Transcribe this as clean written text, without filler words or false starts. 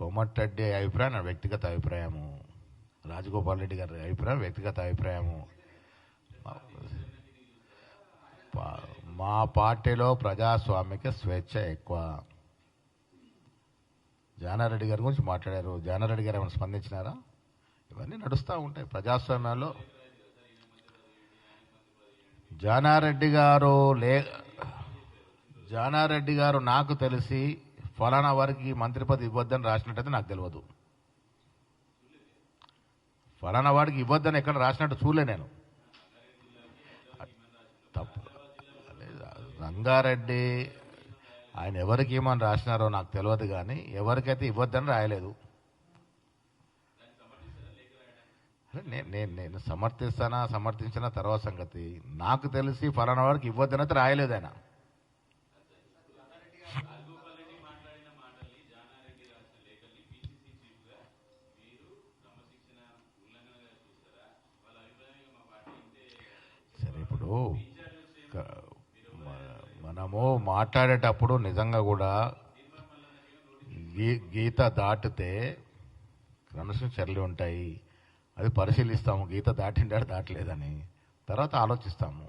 కోమటిరెడ్డి అభిప్రాయం నా వ్యక్తిగత అభిప్రాయము, రాజగోపాల్ రెడ్డి గారి అభిప్రాయం వ్యక్తిగత అభిప్రాయము. మా పార్టీలో ప్రజాస్వామిక స్వేచ్ఛ ఎక్కువ. జానారెడ్డి గారి గురించి మాట్లాడారు. జానారెడ్డి గారు ఏమైనా స్పందించినారా? ఇవన్నీ నడుస్తూ ఉంటాయి ప్రజాస్వామ్యంలో. జానారెడ్డి గారు నాకు తెలిసి ఫలానా వారికి మంత్రి పదవి ఇవ్వద్దని రాసినట్టయితే నాకు తెలియదు. ఫలానా వాడికి ఇవ్వద్దని ఎక్కడ రాసినట్టు చూలే నేను. తప్పు రంగారెడ్డి ఆయన ఎవరికి ఏమని రాసినారో నాకు తెలియదు, కానీ ఎవరికైతే ఇవ్వద్దని రాయలేదు. నేను సమర్థించిన తర్వాత సంగతి. నాకు తెలిసి ఫలానా వాడికి ఇవ్వద్దని అయితే రాయలేదు ఆయన. సరే, ఇప్పుడు మనము మాట్లాడేటప్పుడు నిజంగా కూడా గీత దాటితే క్రమశిక్షణ చర్యలు ఉంటాయి. అది పరిశీలిస్తాము, గీత దాటిండా దాటలేదని. తర్వాత ఆలోచిస్తాము.